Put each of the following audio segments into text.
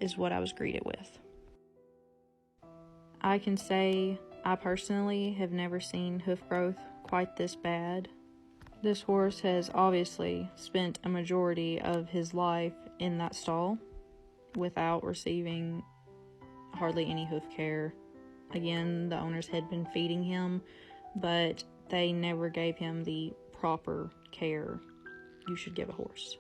is what I was greeted with. I can say I personally have never seen hoof growth quite this bad. This horse has obviously spent a majority of his life in that stall without receiving hardly any hoof care. Again, the owners had been feeding him, but they never gave him the proper care you should give a horse.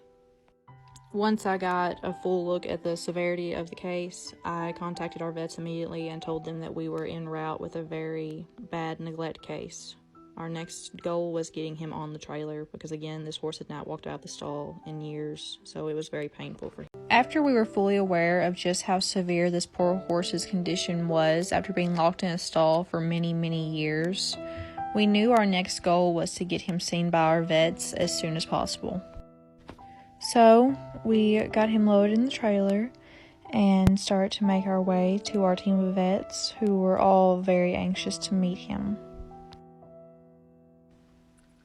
Once I got a full look at the severity of the case, I contacted our vets immediately and told them that we were en route with a very bad neglect case. Our next goal was getting him on the trailer because, again, this horse had not walked out of the stall in years, so it was very painful for him. After we were fully aware of just how severe this poor horse's condition was after being locked in a stall for many, many years, we knew our next goal was to get him seen by our vets as soon as possible. So we got him loaded in the trailer and started to make our way to our team of vets who were all very anxious to meet him.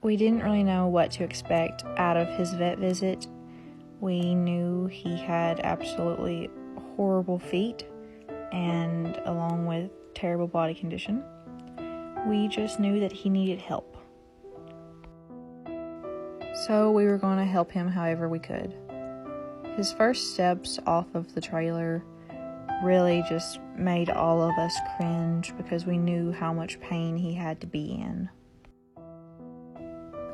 We didn't really know what to expect out of his vet visit. We knew he had absolutely horrible feet and along with terrible body condition. We just knew that he needed help. So we were going to help him however we could. His first steps off of the trailer really just made all of us cringe because we knew how much pain he had to be in.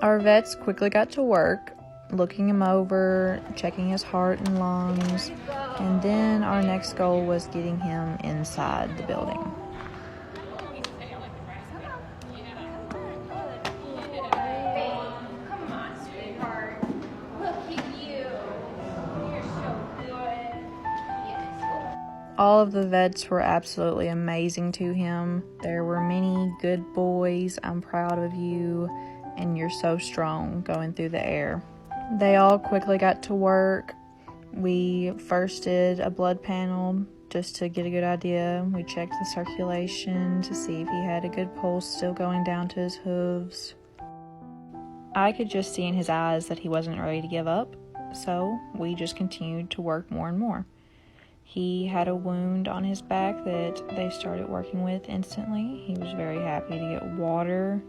Our vets quickly got to work, looking him over, checking his heart and lungs, and then our next goal was getting him inside the building. All of the vets were absolutely amazing to him. There were many good boys, I'm proud of you, and you're so strong going through the air. They all quickly got to work. We first did a blood panel just to get a good idea. We checked the circulation to see if he had a good pulse still going down to his hooves. I could just see in his eyes that he wasn't ready to give up, so we just continued to work more and more. He had a wound on his back that they started working with instantly. He was very happy to get water.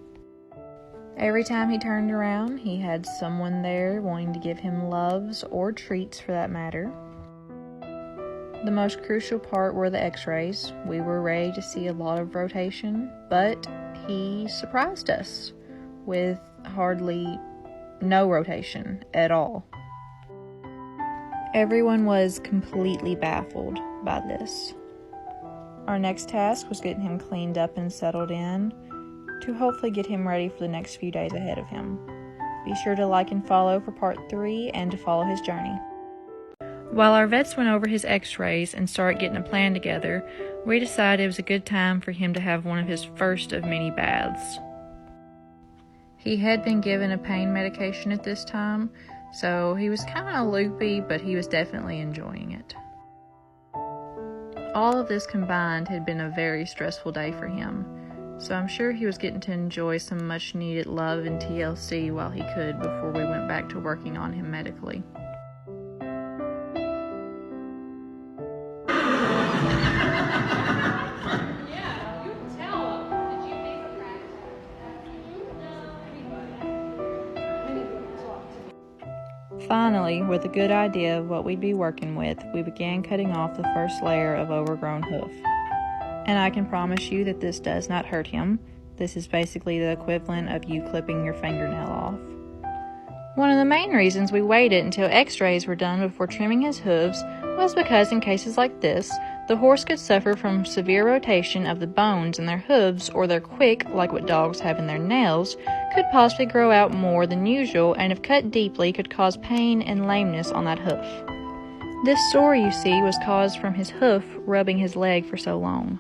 Every time he turned around, he had someone there wanting to give him loves or treats for that matter. The most crucial part were the x-rays. We were ready to see a lot of rotation, but he surprised us with hardly no rotation at all. Everyone was completely baffled by this. Our next task was getting him cleaned up and settled in to hopefully get him ready for the next few days ahead of him. Be sure to like and follow for part 3 and to follow his journey. While our vets went over his x-rays and started getting a plan together, we decided it was a good time for him to have one of his first of many baths. He had been given a pain medication at this time, so he was kind of loopy, but he was definitely enjoying it. All of this combined had been a very stressful day for him, so I'm sure he was getting to enjoy some much needed love and TLC while he could before we went back to working on him medically. Finally, with a good idea of what we'd be working with, we began cutting off the first layer of overgrown hoof. And I can promise you that this does not hurt him. This is basically the equivalent of you clipping your fingernail off. One of the main reasons we waited until x-rays were done before trimming his hooves was because in cases like this, the horse could suffer from severe rotation of the bones in their hooves, or their quick, like what dogs have in their nails, could possibly grow out more than usual, and if cut deeply could cause pain and lameness on that hoof. This sore, you see, was caused from his hoof rubbing his leg for so long.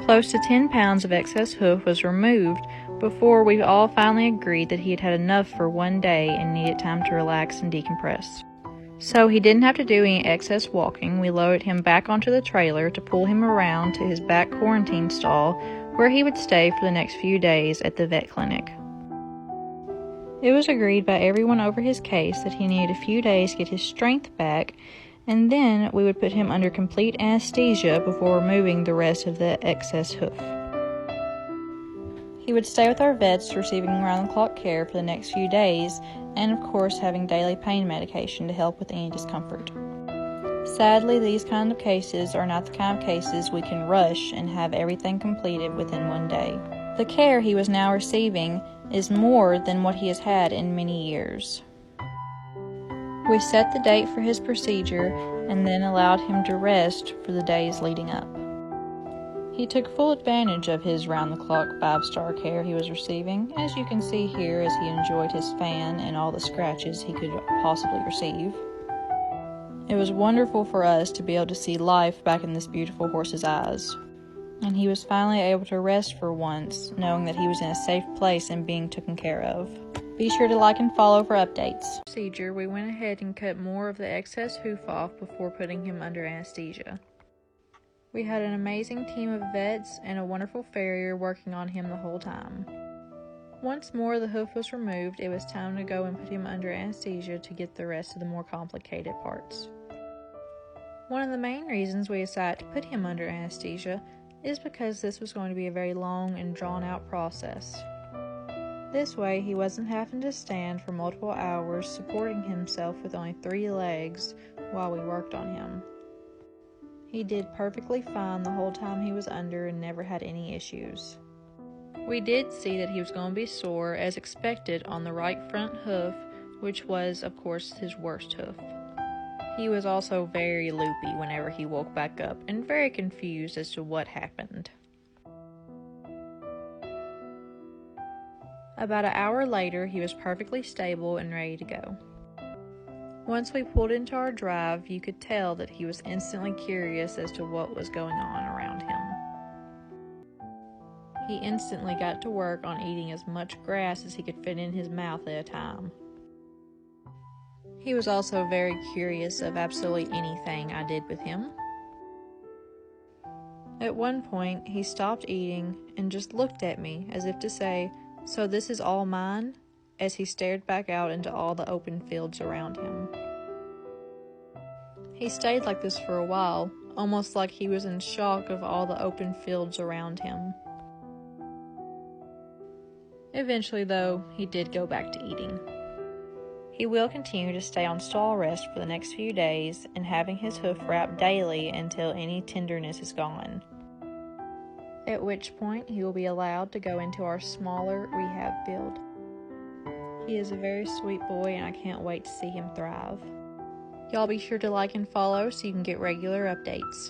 Close to 10 pounds of excess hoof was removed before we all finally agreed that he had had enough for one day and needed time to relax and decompress. So he didn't have to do any excess walking. We loaded him back onto the trailer to pull him around to his back quarantine stall where he would stay for the next few days at the vet clinic. It was agreed by everyone over his case that he needed a few days to get his strength back and then we would put him under complete anesthesia before removing the rest of the excess hoof. He would stay with our vets, receiving round-the-clock care for the next few days, and of course having daily pain medication to help with any discomfort. Sadly, these kind of cases are not the kind of cases we can rush and have everything completed within one day. The care he was now receiving is more than what he has had in many years. We set the date for his procedure and then allowed him to rest for the days leading up. He took full advantage of his round-the-clock 5-star care he was receiving, as you can see here as he enjoyed his fan and all the scratches he could possibly receive. It was wonderful for us to be able to see life back in this beautiful horse's eyes, and he was finally able to rest for once, knowing that he was in a safe place and being taken care of. Be sure to like and follow for updates. Procedure, we went ahead and cut more of the excess hoof off before putting him under anesthesia. We had an amazing team of vets and a wonderful farrier working on him the whole time. Once more the hoof was removed, it was time to go and put him under anesthesia to get the rest of the more complicated parts. One of the main reasons we decided to put him under anesthesia is because this was going to be a very long and drawn-out process. This way, he wasn't having to stand for multiple hours supporting himself with only 3 legs while we worked on him. He did perfectly fine the whole time he was under and never had any issues. We did see that he was going to be sore as expected on the right front hoof, which was, of course, his worst hoof. He was also very loopy whenever he woke back up and very confused as to what happened. About an hour later, he was perfectly stable and ready to go. Once we pulled into our drive, you could tell that he was instantly curious as to what was going on around him. He instantly got to work on eating as much grass as he could fit in his mouth at a time. He was also very curious of absolutely anything I did with him. At one point, he stopped eating and just looked at me as if to say, "So this is all mine?" as he stared back out into all the open fields around him. He stayed like this for a while, almost like he was in shock of all the open fields around him. Eventually, though, he did go back to eating. He will continue to stay on stall rest for the next few days and having his hoof wrapped daily until any tenderness is gone, at which point he will be allowed to go into our smaller rehab field. He is a very sweet boy and I can't wait to see him thrive. Y'all be sure to like and follow so you can get regular updates.